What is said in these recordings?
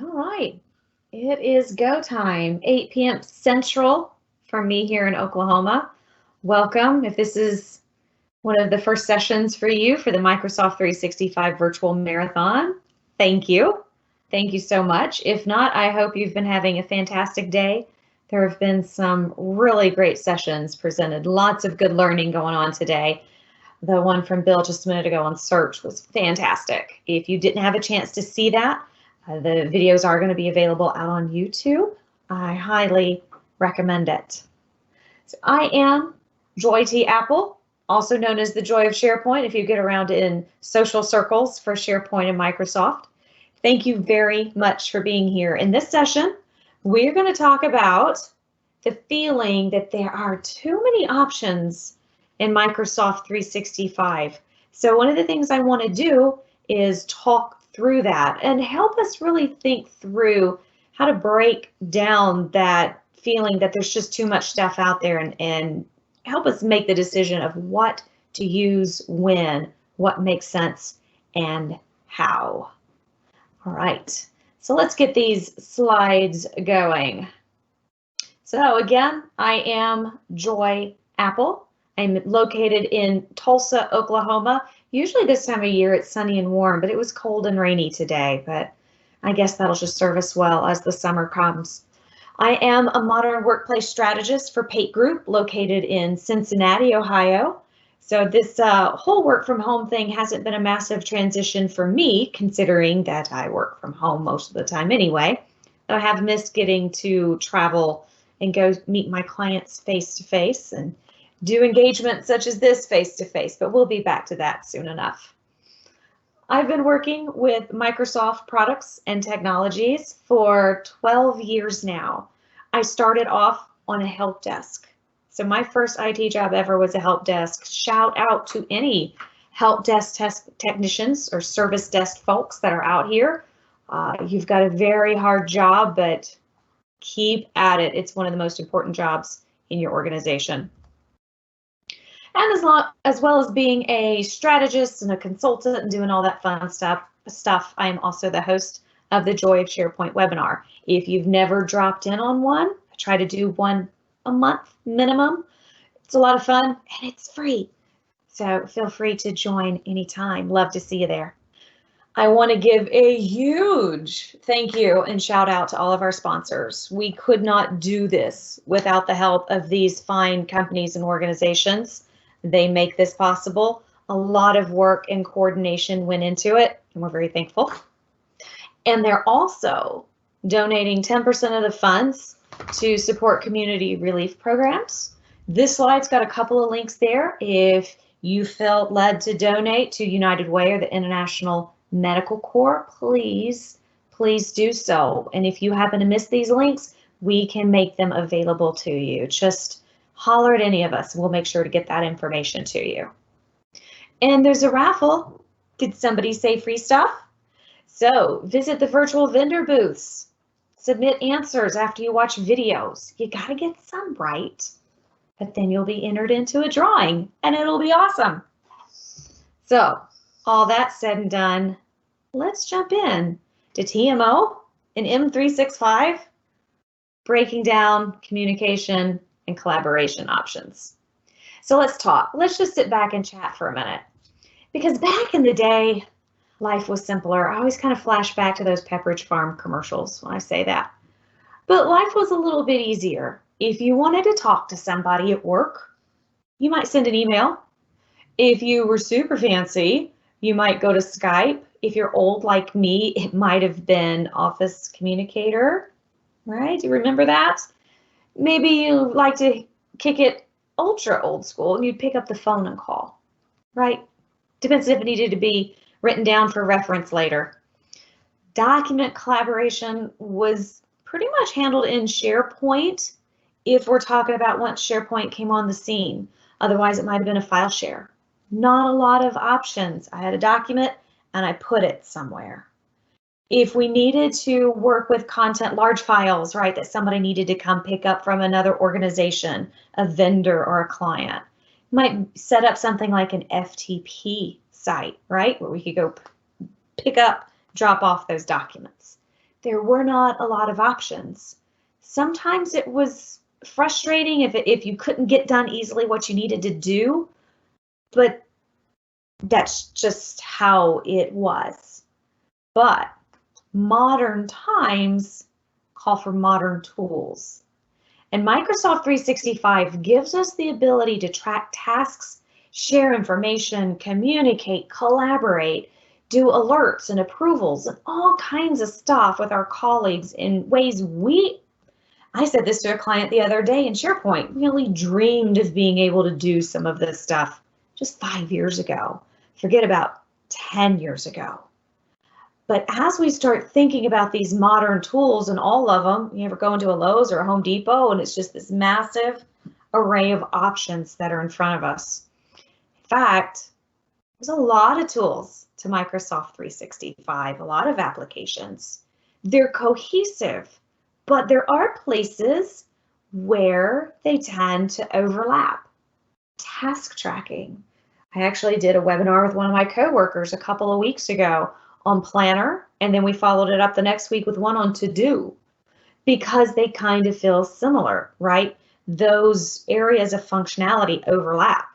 All right, it is go time, 8 p.m. Central for me here in Oklahoma. Welcome. If this is one of the first sessions for you for the Microsoft 365 Virtual Marathon, thank you. Thank you so much. If not, I hope you've been having a fantastic day. There have been some really great sessions presented, lots of good learning going on today. The one from Bill just a minute ago on search was fantastic. If you didn't have a chance to see that, the videos are going to be available out on YouTube. I highly recommend it. So I am Joy T. Apple, also known as the Joy of SharePoint if you get around in social circles for SharePoint and Microsoft. Thank you very much for being here. In this session, we're going to talk about the feeling that there are too many options in Microsoft 365. So one of the things I want to do is talk through that and help us really think through how to break down that feeling that there's just too much stuff out there and help us make the decision of what to use when, what makes sense, and how. All right, so let's get these slides going. So again, I am Joy Apple. I'm located in Tulsa, Oklahoma. Usually this time of year it's sunny and warm, but it was cold and rainy today, but I guess that'll just serve us well as the summer comes. I am a modern workplace strategist for Pate Group located in Cincinnati, Ohio. So this whole work from home thing hasn't been a massive transition for me, considering that I work from home most of the time anyway. But I have missed getting to travel and go meet my clients face to face and do engagements such as this face to face, but we'll be back to that soon enough. I've been working with Microsoft products and technologies for 12 years now. I started off on a help desk. So my first IT job ever was a help desk. Shout out to any help desk technicians or service desk folks that are out here. You've got a very hard job, but keep at it. It's one of the most important jobs in your organization. And as well as being a strategist and a consultant and doing all that fun stuff, I am also the host of the Joy of SharePoint webinar. If you've never dropped in on one, I try to do one a month minimum. It's a lot of fun and it's free. So feel free to join anytime. Love to see you there. I want to give a huge thank you and shout out to all of our sponsors. We could not do this without the help of these fine companies and organizations. They make this possible. A lot of work and coordination went into it, and we're very thankful. And they're also donating 10% of the funds to support community relief programs. This slide's got a couple of links there. If you felt led to donate to United Way or the International Medical Corps, please do so. And if you happen to miss these links, we can make them available to you. Just holler at any of us. We'll make sure to get that information to you. And there's a raffle. Did somebody say free stuff? So visit the virtual vendor booths. Submit answers after you watch videos. You gotta get some right, but then you'll be entered into a drawing and it'll be awesome. So all that said and done, let's jump in to TMO and M365, breaking down communication and collaboration options. So let's talk. Let's just sit back and chat for a minute. Because back in the day, life was simpler. I always kind of flash back to those Pepperidge Farm commercials when I say that. But life was a little bit easier. If you wanted to talk to somebody at work, you might send an email. If you were super fancy, you might go to Skype. If you're old like me, it might have been Office Communicator, right? Do you remember that? Maybe you like to kick it ultra old school and you'd pick up the phone and call, right? Depends if it needed to be written down for reference later. Document collaboration was pretty much handled in SharePoint if we're talking about once SharePoint came on the scene. Otherwise, it might have been a file share. Not a lot of options. I had a document and I put it somewhere. If we needed to work with content, large files, right, that somebody needed to come pick up from another organization, a vendor or a client, might set up something like an FTP site, right, where we could go pick up, drop off those documents. there were not a lot of options. Sometimes it was frustrating if you couldn't get done easily what you needed to do, but that's just how it was. But modern times call for modern tools. And Microsoft 365 gives us the ability to track tasks, share information, communicate, collaborate, do alerts and approvals and all kinds of stuff with our colleagues in ways I said this to a client the other day in SharePoint, we only dreamed of being able to do some of this stuff just 5 years ago. Forget about 10 years ago. But as we start thinking about these modern tools and all of them, you ever go into a Lowe's or a Home Depot and it's just this massive array of options that are in front of us. In fact, there's a lot of tools to Microsoft 365, a lot of applications. They're cohesive, but there are places where they tend to overlap. Task tracking. I actually did a webinar with one of my coworkers a couple of weeks ago on Planner, and then we followed it up the next week with one on To Do, because they kind of feel similar, right? Those areas of functionality overlap.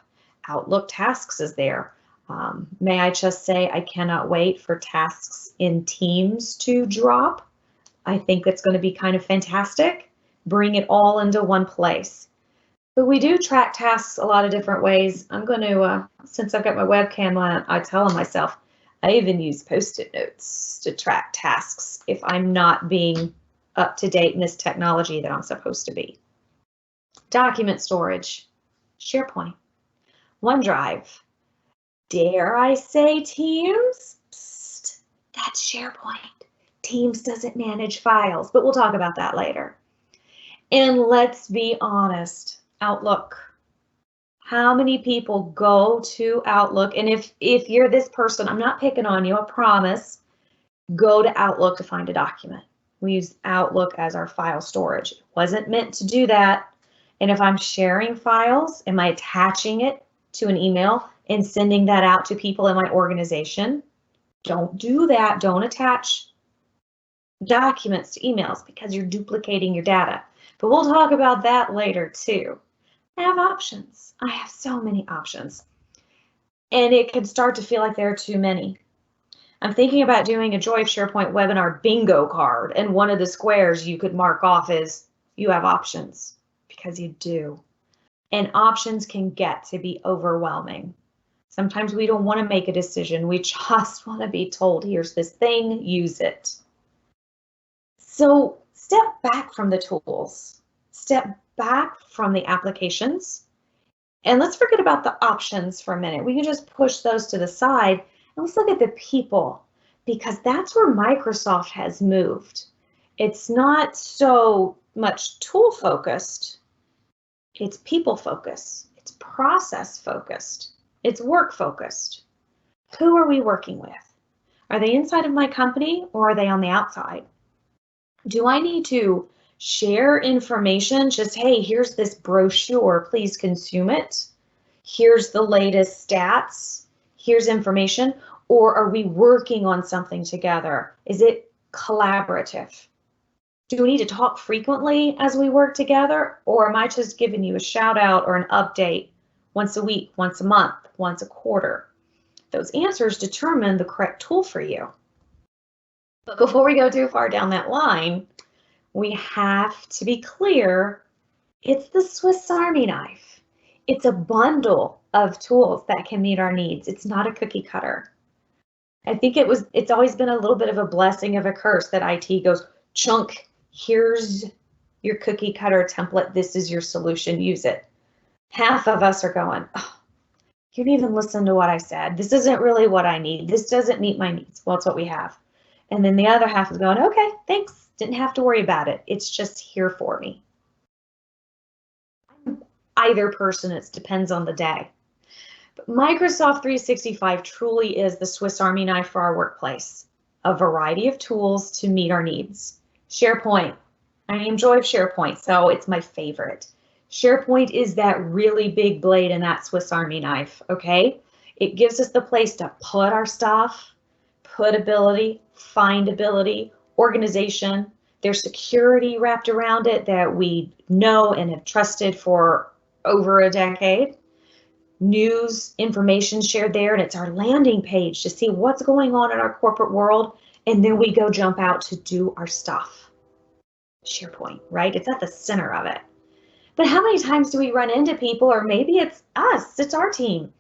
Outlook tasks is there. May I just say I cannot wait for tasks in Teams to drop. I think that's going to be kind of fantastic. Bring it all into one place. But we do track tasks a lot of different ways. I'm going to, since I've got my webcam on, I tell myself, I even use Post-it notes to track tasks if I'm not being up to date in this technology that I'm supposed to be. Document storage, SharePoint, OneDrive, dare I say Teams? Psst, that's SharePoint. Teams doesn't manage files, but we'll talk about that later. And let's be honest, Outlook. How many people go to Outlook? And if you're this person, I'm not picking on you, I promise, go to Outlook to find a document. We use Outlook as our file storage. It wasn't meant to do that. And if I'm sharing files, am I attaching it to an email and sending that out to people in my organization? Don't do that. Don't attach documents to emails because you're duplicating your data. But we'll talk about that later too. I have options. I have so many options. And it can start to feel like there are too many. I'm thinking about doing a Joy of SharePoint webinar bingo card, and one of the squares you could mark off is you have options, because you do. And options can get to be overwhelming. Sometimes we don't want to make a decision. We just want to be told, here's this thing, use it. So step back from the tools. Step back from the applications, and let's forget about the options for a minute. We can just push those to the side and let's look at the people, because that's where Microsoft has moved. It's not so much tool focused, it's people focused, it's process focused, it's work focused. Who are we working with? Are they inside of my company or are they on the outside? Do I need to share information, just, hey, here's this brochure, please consume it. Here's the latest stats, here's information, or are we working on something together? Is it collaborative? Do we need to talk frequently as we work together, or am I just giving you a shout out or an update once a week, once a month, once a quarter? Those answers determine the correct tool for you. But before we go too far down that line, we have to be clear, it's the Swiss Army knife. It's a bundle of tools that can meet our needs. It's not a cookie cutter. I think it's always been a little bit of a blessing of a curse that IT goes, chunk, here's your cookie cutter template. This is your solution, use it. Half of us are going, oh, you didn't even listen to what I said. This isn't really what I need. This doesn't meet my needs. Well, it's what we have. And then the other half is going, okay, thanks. Didn't have to worry about it. It's just here for me. Either person, it depends on the day. But Microsoft 365 truly is the Swiss Army knife for our workplace. A variety of tools to meet our needs. SharePoint. I enjoy SharePoint, so it's my favorite. SharePoint is that really big blade in that Swiss Army knife, okay? It gives us the place to put our stuff, putability, findability, organization. There's security wrapped around it that we know and have trusted for over a decade. News, information shared there, and it's our landing page to see what's going on in our corporate world, and then we go jump out to do our stuff. SharePoint, right? It's at the center of it. But how many times do we run into people, or maybe it's us, it's our team?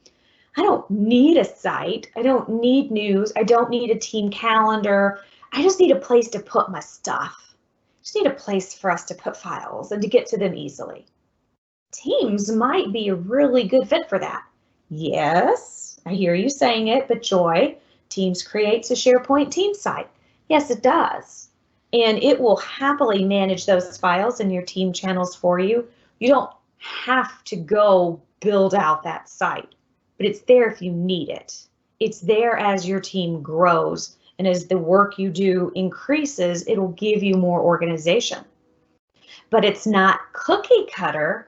I don't need a site. I don't need news. I don't need a team calendar. I just need a place to put my stuff. I just need a place for us to put files and to get to them easily. Teams might be a really good fit for that. Yes, I hear you saying it, but Joy, Teams creates a SharePoint team site. Yes, it does. And it will happily manage those files in your team channels for you. You don't have to go build out that site, but it's there if you need it. It's there as your team grows, and as the work you do increases, it'll give you more organization. But it's not cookie cutter,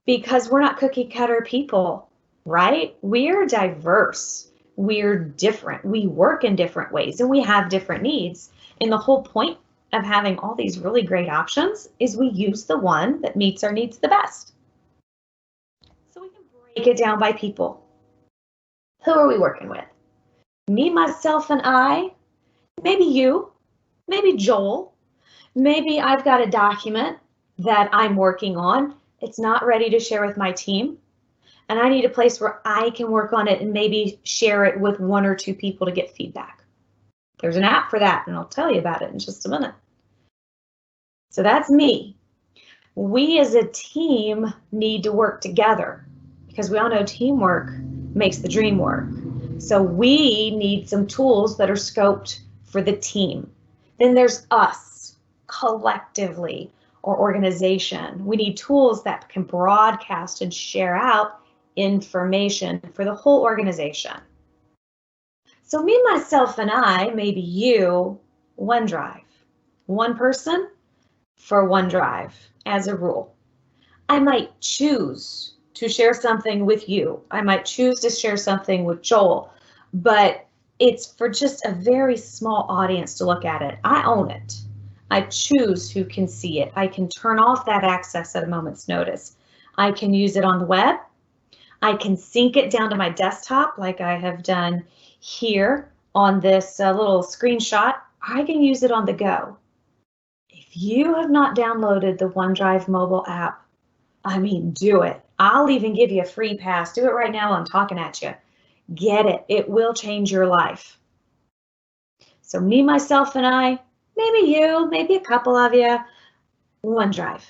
because we're not cookie cutter people, right? We're diverse. We're different. We work in different ways, and we have different needs. And the whole point of having all these really great options is we use the one that meets our needs the best. So we can break it down by people. Who are we working with? Me, myself, and I. Maybe you. Maybe Joel. Maybe I've got a document that I'm working on. It's not ready to share with my team, and I need a place where I can work on it and maybe share it with 1 or 2 people to get feedback. There's an app for that, and I'll tell you about it in just a minute. So that's me. We as a team need to work together, because we all know teamwork makes the dream work. So we need some tools that are scoped for the team. Then there's us collectively, or organization. We need tools that can broadcast and share out information for the whole organization. So me, myself, and I, maybe you, OneDrive. One person for OneDrive as a rule. I might choose to share something with you. I might choose to share something with Joel, but it's for just a very small audience to look at it. I own it. I choose who can see it. I can turn off that access at a moment's notice. I can use it on the web. I can sync it down to my desktop like I have done here on this little screenshot. I can use it on the go. If you have not downloaded the OneDrive mobile app, I mean, do it. I'll even give you a free pass. Do it right now while I'm talking at you. Get it. It will change your life. So me, myself, and I, maybe you, maybe a couple of you, OneDrive.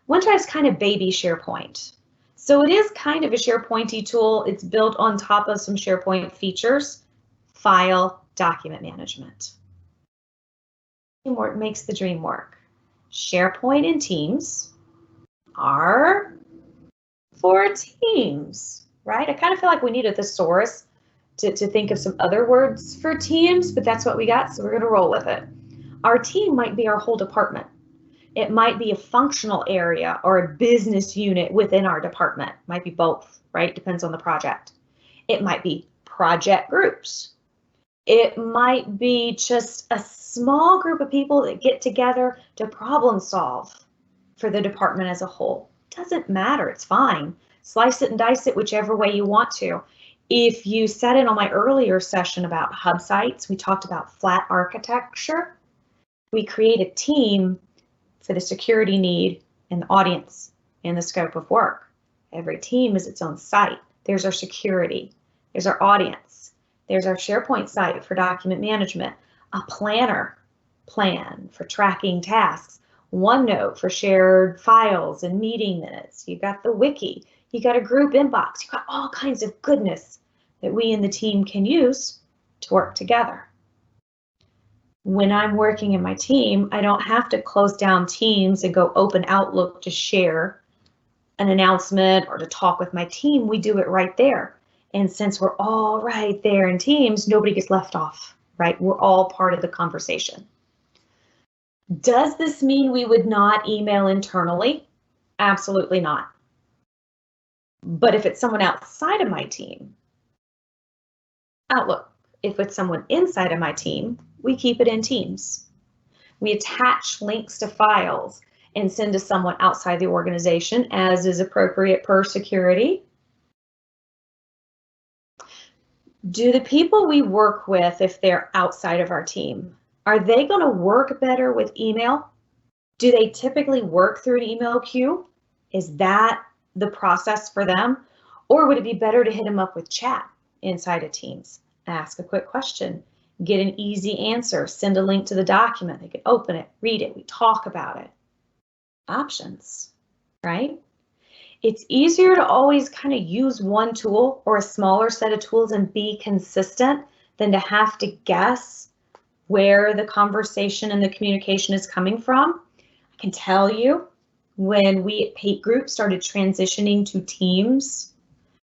OneDrive's kind of baby SharePoint. So it is kind of a SharePointy tool. It's built on top of some SharePoint features, file, document management. Teamwork makes the dream work. SharePoint and Teams are for teams, right? I kind of feel like we need a thesaurus to think of some other words for teams, but that's what we got, so we're going to roll with it. Our team might be our whole department. It might be a functional area or a business unit within our department. Might be both, right? Depends on the project. It might be project groups. It might be just a small group of people that get together to problem solve for the department as a whole. Doesn't matter, it's fine. Slice it and dice it whichever way you want to. If you sat in on my earlier session about hub sites, we talked about flat architecture. We create a team for the security need and the audience and the scope of work. Every team is its own site. There's our security, there's our audience, there's our SharePoint site for document management, a planner plan for tracking tasks, OneNote for shared files and meeting minutes. You got the wiki, you got a group inbox, you got all kinds of goodness that we in the team can use to work together. When I'm working in my team, I don't have to close down Teams and go open Outlook to share an announcement or to talk with my team. We do it right there. And since we're all right there in Teams, nobody gets left off, right? We're all part of the conversation. Does this mean we would not email internally? Absolutely not. But if it's someone outside of my team, Outlook. If it's someone inside of my team, we keep it in Teams. We attach links to files and send to someone outside the organization as is appropriate per security. Do the people we work with, if they're outside of our team, are they going to work better with email? Do they typically work through an email queue? Is that the process for them? Or would it be better to hit them up with chat inside of Teams? Ask a quick question, get an easy answer, send a link to the document. They can open it, read it, we talk about it. Options, right? It's easier to always kind of use one tool or a smaller set of tools and be consistent than to have to guess where the conversation and the communication is coming from. I can tell you, when we at Pate Group started transitioning to Teams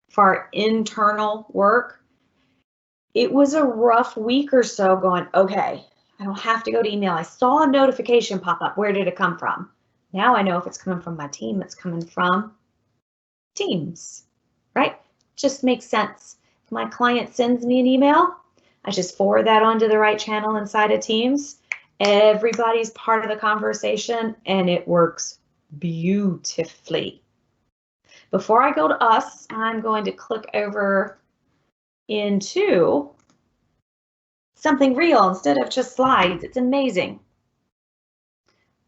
for our internal work, it was a rough week or so going, okay, I don't have to go to email. I saw a notification pop up. Where did it come from? Now I know if it's coming from my team, it's coming from Teams, right? Just makes sense. If my client sends me an email, I just forward that onto the right channel inside of Teams. Everybody's part of the conversation and it works beautifully. Before I go to us, I'm going to click over into something real instead of just slides. It's amazing.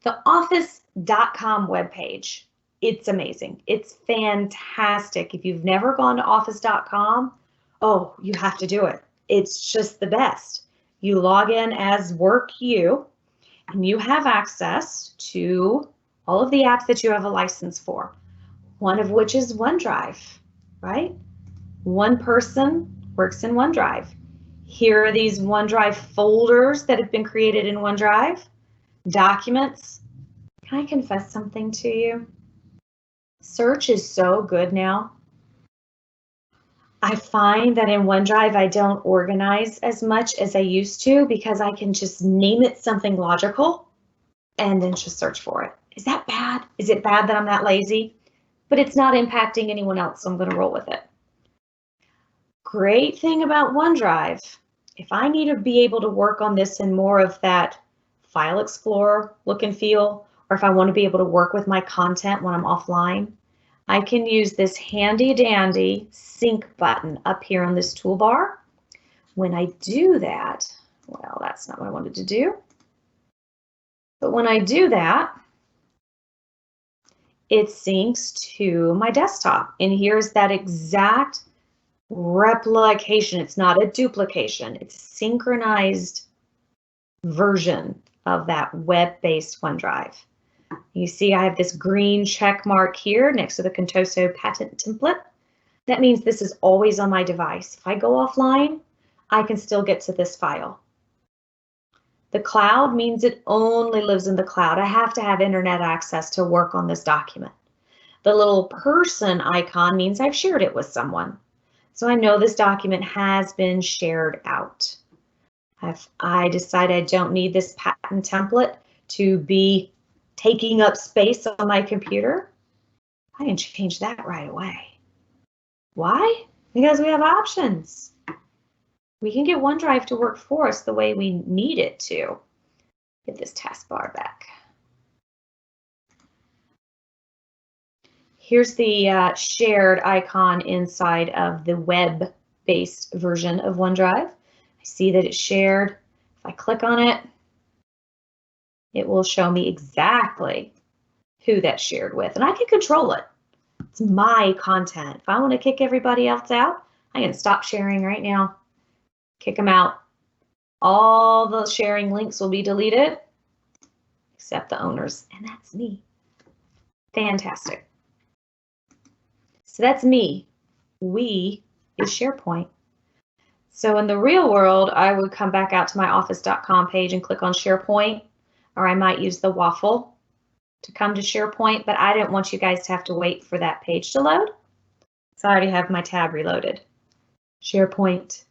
The office.com webpage. It's amazing. It's fantastic. If you've never gone to office.com, oh, you have to do it. It's just the best. You log in as work you, and you have access to all of the apps that you have a license for, one of which is OneDrive, right? One person works in OneDrive. Here are these OneDrive folders that have been created in OneDrive, documents. Can I confess something to you? Search is so good now. I find that in OneDrive, I don't organize as much as I used to because I can just name it something logical and then just search for it. Is that bad? Is it bad that I'm that lazy? But it's not impacting anyone else, so I'm going to roll with it. Great thing about OneDrive, if I need to be able to work on this in more of that File Explorer look and feel, or if I want to be able to work with my content when I'm offline, I can use this handy dandy sync button up here on this toolbar. When I do that, well, that's not what I wanted to do. But when I do that, it syncs to my desktop. And here's that exact replication. It's not a duplication. It's a synchronized version of that web-based OneDrive. You see I have this green check mark here next to the Contoso patent template. That means this is always on my device. If I go offline, I can still get to this file. The cloud means it only lives in the cloud. I have to have internet access to work on this document. The little person icon means I've shared it with someone. So I know this document has been shared out. If I decide I don't need this patent template to be taking up space on my computer, I can change that right away. Why? Because we have options. We can get OneDrive to work for us the way we need it to. Get this taskbar back. Here's the shared icon inside of the web-based version of OneDrive. I see that it's shared. If I click on it, it will show me exactly who that's shared with, and I can control it. It's my content. If I want to kick everybody else out, I can stop sharing right now, kick them out. All the sharing links will be deleted, except the owners, and that's me. Fantastic. So that's me. We is SharePoint. So in the real world, I would come back out to my office.com page and click on SharePoint, or I might use the waffle to come to SharePoint, but I didn't want you guys to have to wait for that page to load. So I already have my tab reloaded. SharePoint.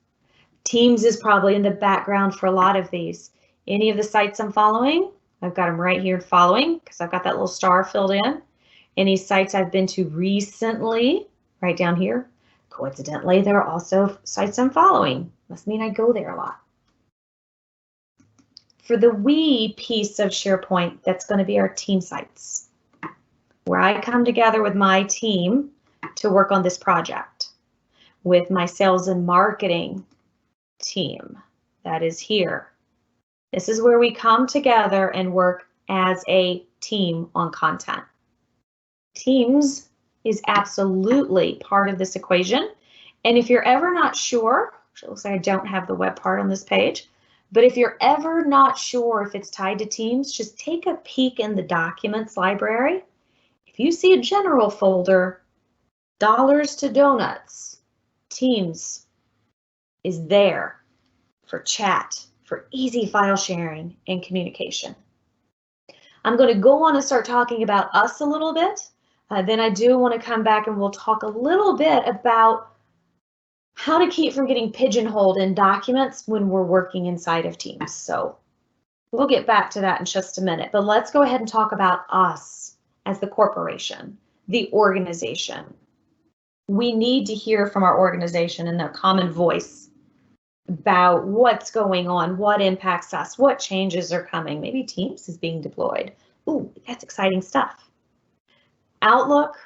Teams is probably in the background for a lot of these. Any of the sites I'm following, I've got them right here following because I've got that little star filled in. Any sites I've been to recently, right down here. Coincidentally, there are also sites I'm following. Must mean I go there a lot. For the we piece of SharePoint, that's going to be our team sites, where I come together with my team to work on this project. With my sales and marketing team, that is here. This is where we come together and work as a team on content. Teams is absolutely part of this equation. And if you're ever not sure, which it looks like I don't have the web part on this page, but if you're ever not sure if it's tied to Teams, just take a peek in the documents library. If you see a general folder, dollars to donuts, Teams is there for chat, for easy file sharing and communication. I'm going to go on and start talking about us a little bit. Then I do want to come back and we'll talk a little bit about how to keep from getting pigeonholed in documents when we're working inside of Teams. So we'll get back to that in just a minute, but let's go ahead and talk about us as the corporation, the organization. We need to hear from our organization in a common voice about what's going on, what impacts us, what changes are coming. Maybe Teams is being deployed. Ooh, that's exciting stuff. Outlook,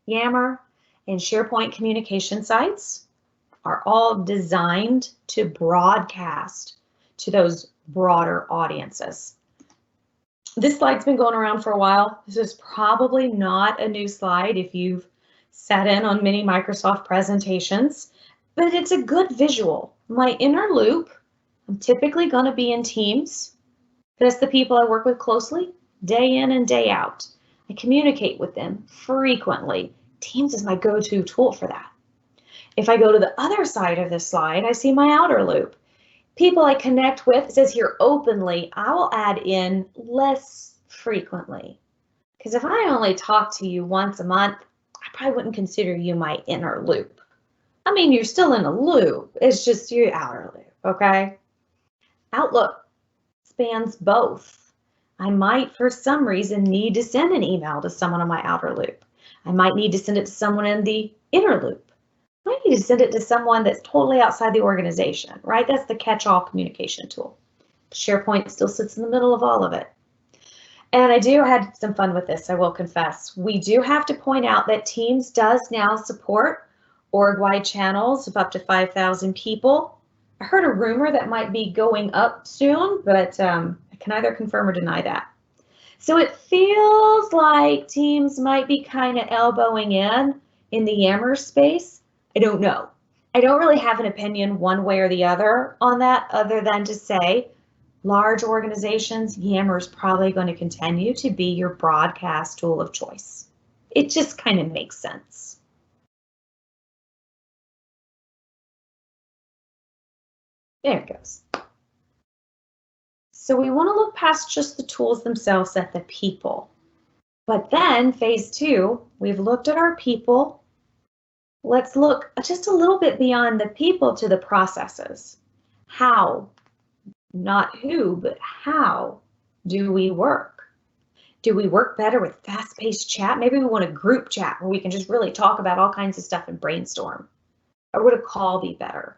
Yammer, and SharePoint communication sites are all designed to broadcast to those broader audiences. This slide's been going around for a while. This is probably not a new slide if you've sat in on many Microsoft presentations, but it's a good visual. My inner loop, I'm typically going to be in Teams. That's the people I work with closely, day in and day out. I communicate with them frequently. Teams is my go-to tool for that. If I go to the other side of this slide, I see my outer loop. People I connect with, it says here openly, I will add in less frequently. Because if I only talk to you once a month, I probably wouldn't consider you my inner loop. I mean, you're still in a loop, it's just your outer loop, okay? Outlook spans both. I might, for some reason, need to send an email to someone on my outer loop. I might need to send it to someone in the inner loop. I might need to send it to someone that's totally outside the organization, right? That's the catch-all communication tool. SharePoint still sits in the middle of all of it. And I had some fun with this, I will confess. We do have to point out that Teams does now support org-wide channels of up to 5,000 people. I heard a rumor that might be going up soon, but I can either confirm or deny that. So it feels like Teams might be kind of elbowing in the Yammer space. I don't know. I don't really have an opinion one way or the other on that, other than to say large organizations, Yammer is probably going to continue to be your broadcast tool of choice. It just kind of makes sense. There it goes. So we want to look past just the tools themselves at the people. But then phase 2, we've looked at our people. Let's look just a little bit beyond the people to the processes. How, not who, but how do we work? Do we work better with fast-paced chat? Maybe we want a group chat where we can just really talk about all kinds of stuff and brainstorm. Or would a call be better?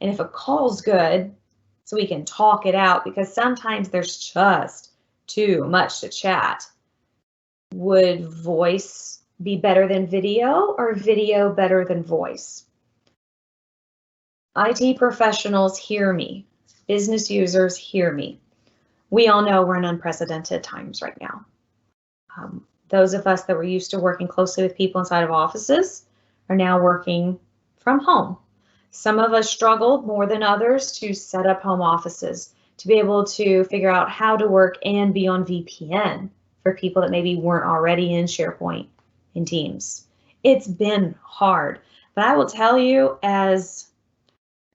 And if a call's good, so we can talk it out, because sometimes there's just too much to chat. Would voice be better than video, or video better than voice? IT professionals, hear me. Business users, hear me. We all know we're in unprecedented times right now. Those of us that were used to working closely with people inside of offices are now working from home. Some of us struggled more than others to set up home offices, to be able to figure out how to work and be on VPN for people that maybe weren't already in SharePoint and Teams. It's been hard, but I will tell you, as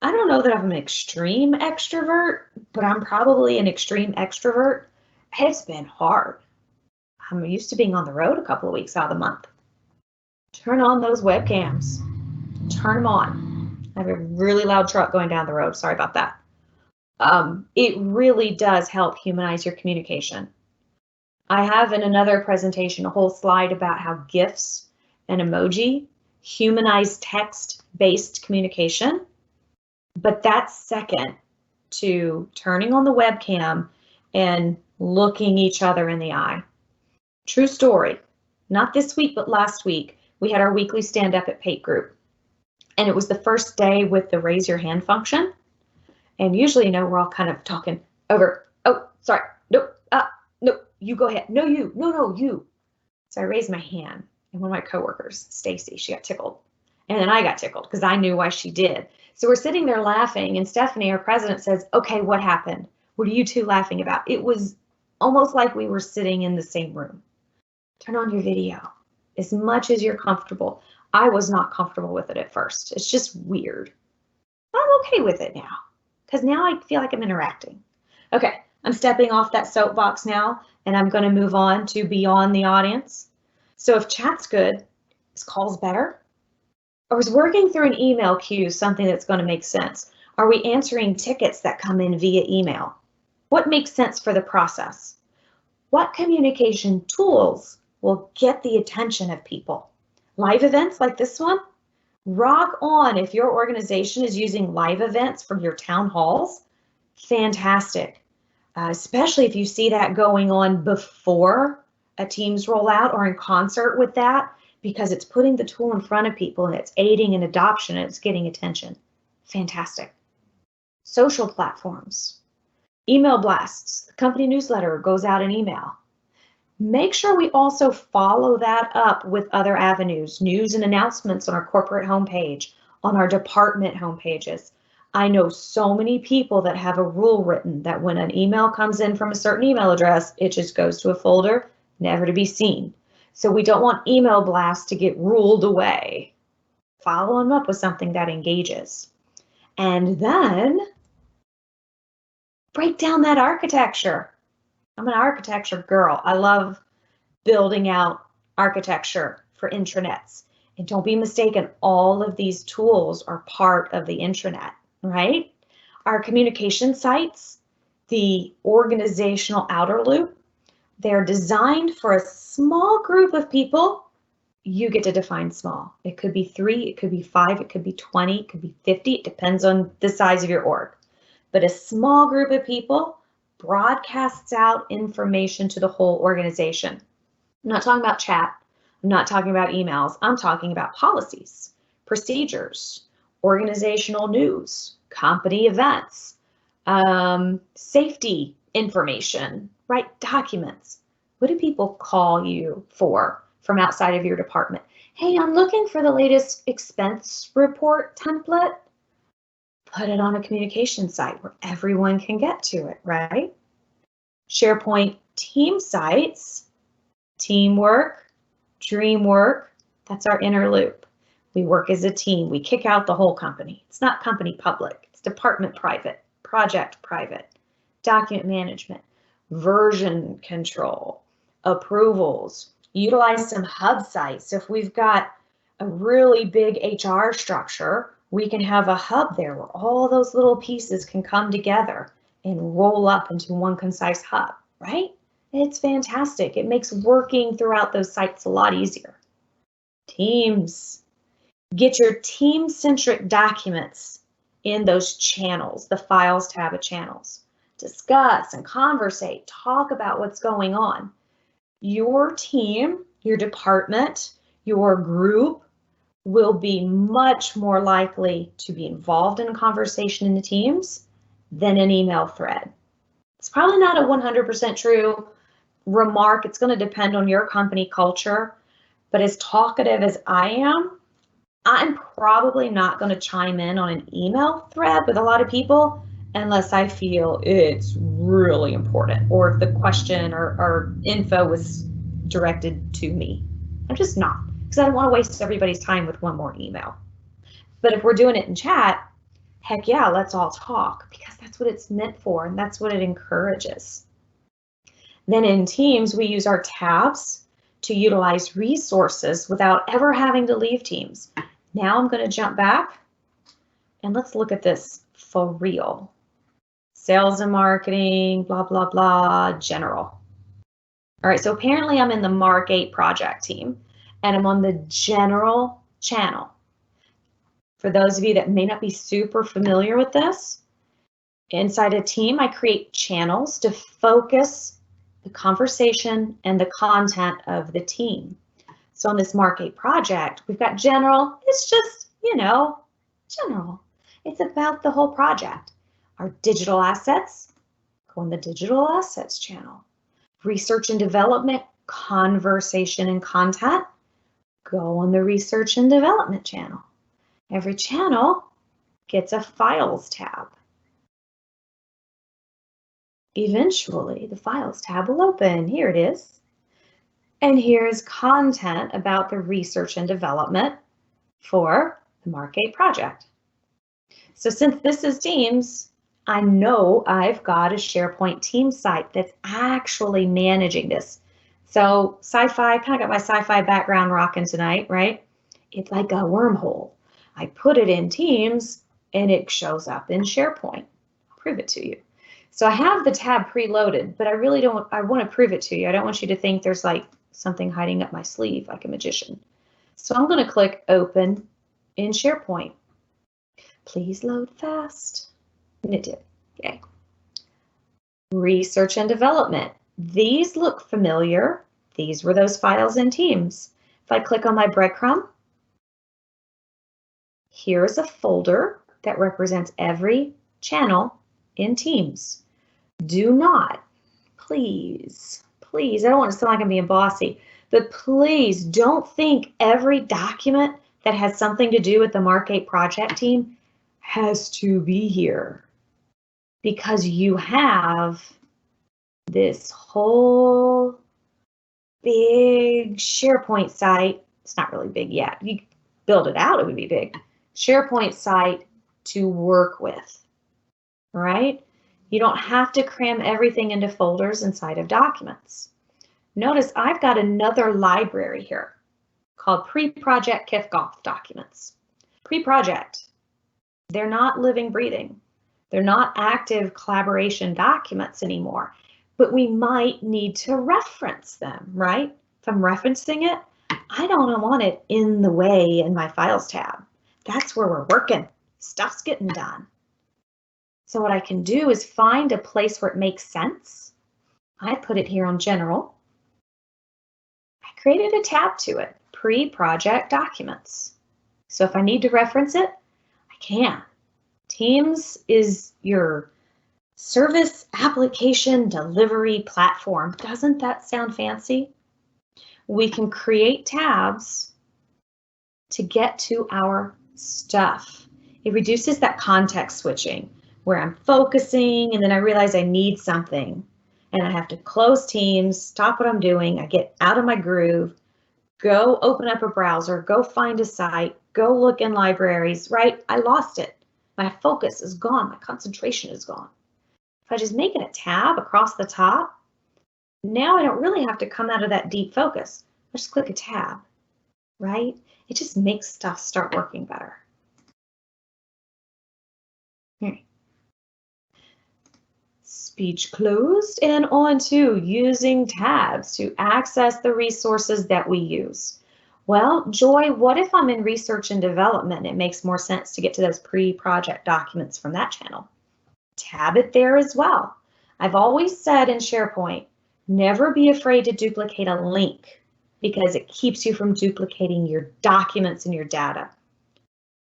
I don't know that I'm an extreme extrovert, but I'm probably an extreme extrovert. It's been hard. I'm used to being on the road a couple of weeks out of the month. Turn on those webcams, turn them on. I have a really loud truck going down the road. Sorry about that. It really does help humanize your communication. I have in another presentation a whole slide about how GIFs and emoji humanize text-based communication, but that's second to turning on the webcam and looking each other in the eye. True story. Not this week, but last week, we had our weekly stand-up at Pate Group. And it was the first day with the raise your hand function. And usually, we're all kind of talking over. Oh, sorry. Nope. No, you go ahead. No, you. No, you. So I raised my hand. And one of my coworkers, Stacy, she got tickled. And then I got tickled because I knew why she did. So we're sitting there laughing. And Stephanie, our president, says, okay, what happened? What are you two laughing about? It was almost like we were sitting in the same room. Turn on your video as much as you're comfortable. I was not comfortable with it at first. It's just weird. I'm okay with it now because now I feel like I'm interacting. Okay, I'm stepping off that soapbox now and I'm going to move on to beyond the audience. So if chat's good, is calls better? Or is working through an email queue something that's going to make sense? Are we answering tickets that come in via email? What makes sense for the process? What communication tools will get the attention of people? Live events like this one? Rock on if your organization is using live events for your town halls. Fantastic. Especially if you see that going on before a Teams rollout or in concert with that, because it's putting the tool in front of people and it's aiding in adoption and it's getting attention. Fantastic. Social platforms. Email blasts. The company newsletter goes out in email. Make sure we also follow that up with other avenues, news and announcements on our corporate homepage, on our department homepages. I know so many people that have a rule written that when an email comes in from a certain email address, it just goes to a folder, never to be seen. So we don't want email blasts to get ruled away. Follow them up with something that engages. And then break down that architecture. I'm an architecture girl. I love building out architecture for intranets. And don't be mistaken, all of these tools are part of the intranet, right? Our communication sites, the organizational outer loop, they're designed for a small group of people. You get to define small. It could be 3, it could be 5, it could be 20, it could be 50. It depends on the size of your org. But a small group of people broadcasts out information to the whole organization. I'm not talking about chat. I'm not talking about emails. I'm talking about policies, procedures, organizational news, company events, safety information, right? Documents. What do people call you for from outside of your department? Hey, I'm looking for the latest expense report template. Put it on a communication site where everyone can get to it, right? SharePoint team sites, teamwork, dream work, that's our inner loop. We work as a team. We kick out the whole company. It's not company public. It's department private, project private, document management, version control, approvals. Utilize some hub sites. So if we've got a really big HR structure, we can have a hub there where all those little pieces can come together and roll up into one concise hub, right? It's fantastic. It makes working throughout those sites a lot easier. Teams. Get your team-centric documents in those channels, the Files tab of channels. Discuss and conversate. Talk about what's going on. Your team, your department, your group will be much more likely to be involved in a conversation in the teams than an email thread. It's probably not a 100% true remark. It's going to depend on your company culture, but as talkative as I am, I'm probably not going to chime in on an email thread with a lot of people unless I feel it's really important or if the question or info was directed to me. I'm just not, because I don't want to waste everybody's time with one more email. But if we're doing it in chat, heck yeah, let's all talk, because that's what it's meant for and that's what it encourages. Then in Teams, we use our tabs to utilize resources without ever having to leave Teams. Now I'm going to jump back and let's look at this for real. Sales and marketing, blah, blah, blah, general. All right, so apparently I'm in the Mark 8 project team and I'm on the general channel. For those of you that may not be super familiar with this, Inside a team, I create channels to focus the conversation and the content of the team. So on this Mark 8 project, we've got general. It's just, general. It's about the whole project. Our digital assets go in the digital assets channel. Research and development, conversation and content go on the research and development channel. Every channel gets a files tab. Eventually, the files tab will open. Here it is. And here's content about the research and development for the Mark 8 project. So since this is Teams, I know I've got a SharePoint team site that's actually managing this. So sci-fi, kind of got my sci-fi background rocking tonight, right? It's like a wormhole. I put it in Teams and it shows up in SharePoint. I'll prove it to you. So I have the tab preloaded, but I want to prove it to you. I don't want you to think there's like something hiding up my sleeve like a magician. So I'm going to click Open in SharePoint. Please load fast. And it did. Yay. Research and development. These look familiar. These were those files in Teams. If I click on my breadcrumb, here's a folder that represents every channel in Teams. Do not, please, I don't want to sound like I'm being bossy, but please don't think every document that has something to do with the Mark 8 project team has to be here, because you have this whole big SharePoint site. It's not really big yet. You build it out, it would be big. SharePoint site to work with, right? You don't have to cram everything into folders inside of documents. Notice I've got another library here called pre-project kickoff documents. Pre-project, they're not living, breathing. They're not active collaboration documents anymore, but we might need to reference them, right? If I'm referencing it, I don't want it in the way in my files tab. That's where we're working. Stuff's getting done. So what I can do is find a place where it makes sense. I put it here on general. I created a tab to it, pre-project documents. So if I need to reference it, I can. Teams is your service application delivery platform. Doesn't that sound fancy? We can create tabs to get to our stuff. It reduces that context switching where I'm focusing and then I realize I need something and I have to close Teams, stop what I'm doing, I get out of my groove, go open up a browser, go find a site, go look in libraries, right? I lost it. My focus is gone, my concentration is gone. If I just make it a tab across the top, now I don't really have to come out of that deep focus. I just click a tab, right? It just makes stuff start working better. Here. Speech closed, and on to using tabs to access the resources that we use. Well, Joy, what if I'm in research and development? It makes more sense to get to those pre-project documents from that channel. Tab it there as well. I've always said in SharePoint, never be afraid to duplicate a link because it keeps you from duplicating your documents and your data.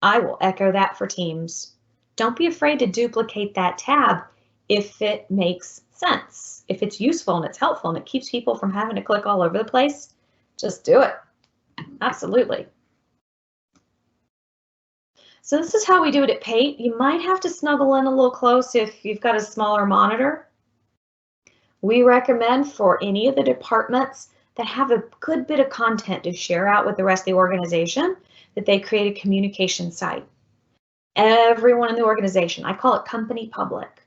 I will echo that for Teams. Don't be afraid to duplicate that tab if it makes sense. If it's useful and it's helpful and it keeps people from having to click all over the place, just do it. Absolutely. So this is how we do it at Pate. You might have to snuggle in a little close if you've got a smaller monitor. We recommend for any of the departments that have a good bit of content to share out with the rest of the organization that they create a communication site. Everyone in the organization, I call it company public.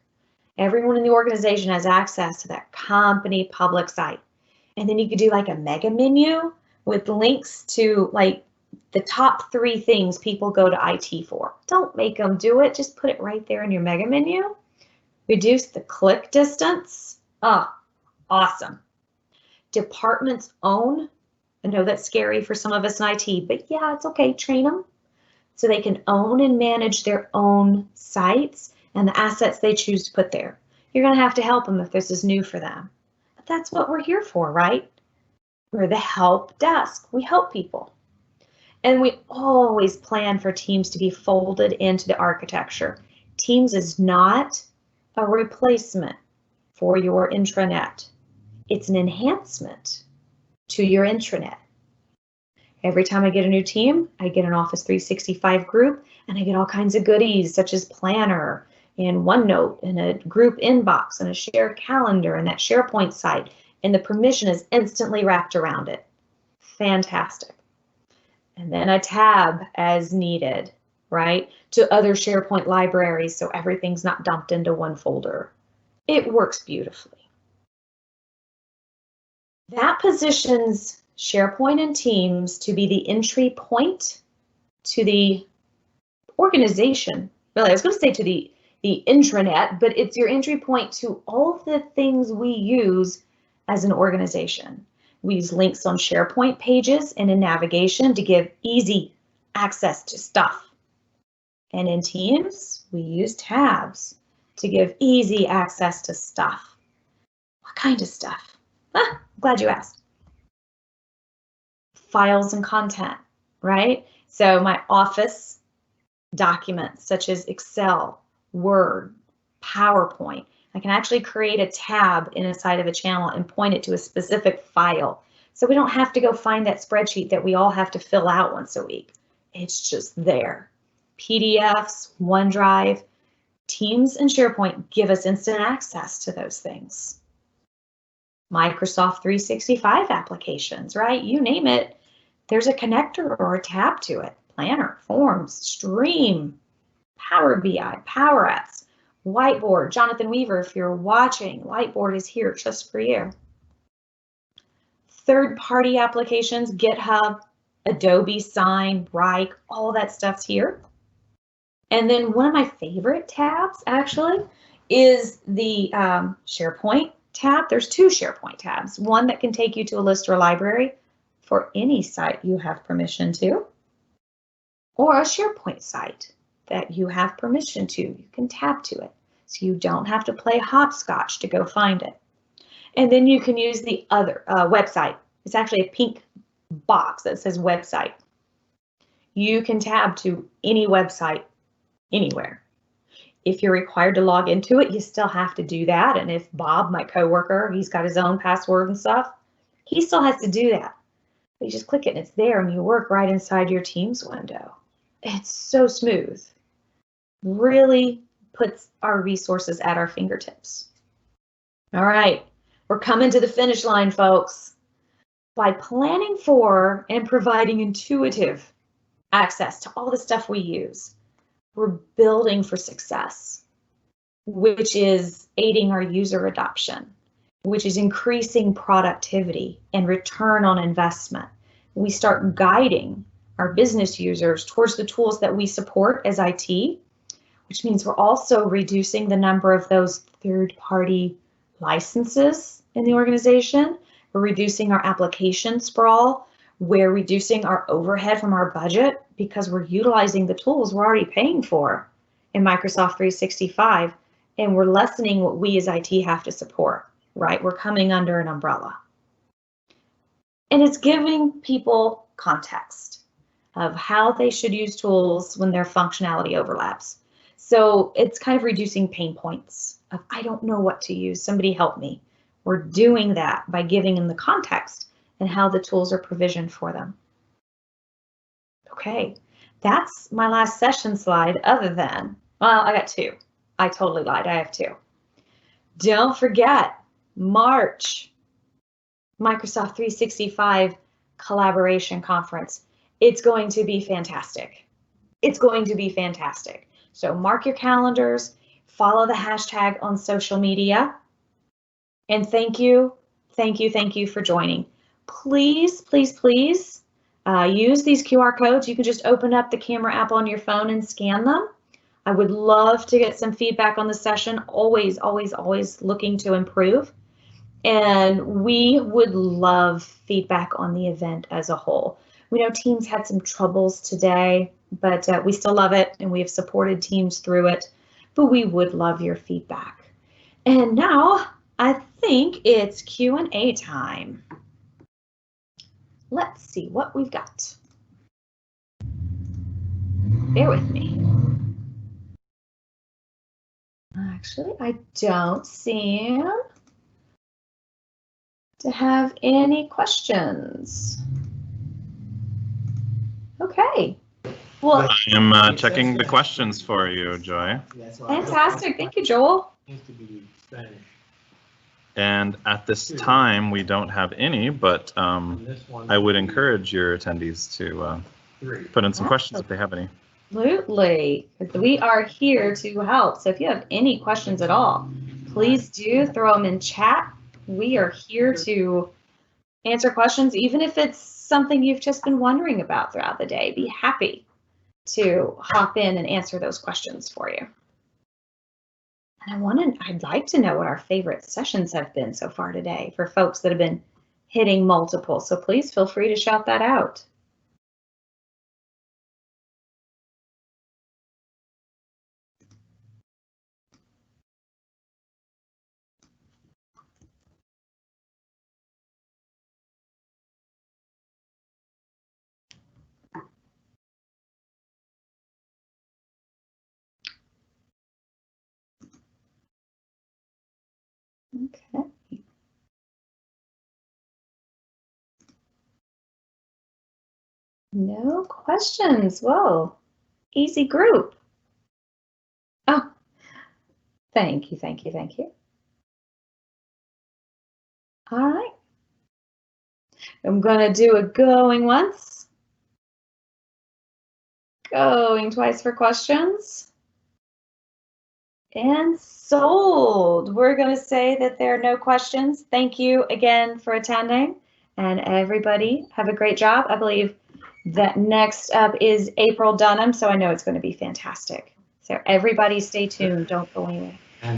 Everyone in the organization has access to that company public site. And then you could do like a mega menu with links to like the top 3 things people go to IT for. Don't make them do it. Just put it right there in your mega menu. Reduce the click distance. Oh, awesome. Departments own. I know that's scary for some of us in IT, but yeah, it's okay. Train them so they can own and manage their own sites. and the assets they choose to put there. You're going to help them if this is new for them. But that's what we're here for, right? We're the help desk. We help people. And we always plan for Teams to be folded into the architecture. Teams is not a replacement for your intranet. It's an enhancement to your intranet. Every time I get a new team, I get an Office 365 group, and I get all kinds of goodies such as Planner and OneNote and a group inbox and a shared calendar and that SharePoint site, and the permission is instantly wrapped around it. Fantastic. And then a tab as needed, right, to other SharePoint libraries so everything's not dumped into one folder. It works beautifully. That positions SharePoint and Teams to be the entry point to the organization. Really, I was going to say to the intranet, but it's your entry point to all of the things we use as an organization. We use links on SharePoint pages and in navigation to give easy access to stuff. And in Teams, we use tabs to give easy access to stuff. What kind of stuff? Glad you asked. Files and content, right? So my Office documents such as Excel, Word, PowerPoint. I can actually create a tab inside of a channel and point it to a specific file. So we don't have to go find that spreadsheet that we all have to fill out once a week. It's just there. PDFs, OneDrive, Teams and SharePoint give us instant access to those things. Microsoft 365 applications, right? You name it, there's a connector or a tab to it. Planner, Forms, Stream, Power BI, Power Apps, Whiteboard. Jonathan Weaver, if you're watching, Whiteboard is here just for you. Third-party applications, GitHub, Adobe Sign, Bright, all that stuff's here. And then one of my favorite tabs, actually, is the SharePoint tab. There's two SharePoint tabs. One that can take you to a list or a library for any site you have permission to, or a SharePoint site that you have permission to. You can tab to it, so you don't have to play hopscotch to go find it. And then you can use the other website. It's actually a pink box that says website. You can tab to any website anywhere. If you're required to log into it, you still have to do that. And if Bob, my coworker, he's got his own password and stuff, he still has to do that. But you just click it and it's there and you work right inside your Teams window. It's so smooth. Really puts our resources at our fingertips. All right, we're coming to the finish line, folks. By planning for and providing intuitive access to all the stuff we use, we're building for success, which is aiding our user adoption, which is increasing productivity and return on investment. We start guiding our business users towards the tools that we support as IT, which means we're also reducing the number of those third-party licenses in the organization. We're reducing our application sprawl. We're reducing our overhead from our budget because we're utilizing the tools we're already paying for in Microsoft 365, and we're lessening what we as IT have to support, right? We're coming under an umbrella. And it's giving people context of how they should use tools when their functionality overlaps. So it's kind of reducing pain points of, I don't know what to use, somebody help me. We're doing that by giving them the context and how the tools are provisioned for them. Okay, that's my last session slide other than, well, I got two. I totally lied, I have two. Don't forget, March, Microsoft 365 Collaboration Conference. It's going to be fantastic. It's going to be fantastic. So mark your calendars, follow the hashtag on social media, and thank you for joining. Please, please, please use these QR codes. You can just open up the camera app on your phone and scan them. I would love to get some feedback on the session. Always, always, always looking to improve. And we would love feedback on the event as a whole. We know Teams had some troubles today, but we still love it and we have supported Teams through it. but we would love your feedback. And now I think it's Q&A time. Let's see what we've got. Bear with me. Actually, I don't seem to have any questions. Okay. Well, I am checking the questions for you, Joy. Fantastic. Thank you, Joel. And at this time, we don't have any, but I would encourage your attendees to put in some questions if they have any. Absolutely. We are here to help. So if you have any questions at all, please do throw them in chat. We are here to answer questions, even if it's something you've just been wondering about throughout the day. Be happy to hop in and answer those questions for you. And I'd like to know what our favorite sessions have been so far today for folks that have been hitting multiple. So please feel free to shout that out. Okay. No questions. Whoa, easy group. Oh, thank you, thank you, thank you. All right. I'm gonna do a going once, going twice for questions, and sold. We're gonna say that there are no questions. Thank you again for attending, and everybody have a great job. I believe that next up is April Dunham, so I know it's going to be fantastic. So everybody stay tuned. Don't go anywhere.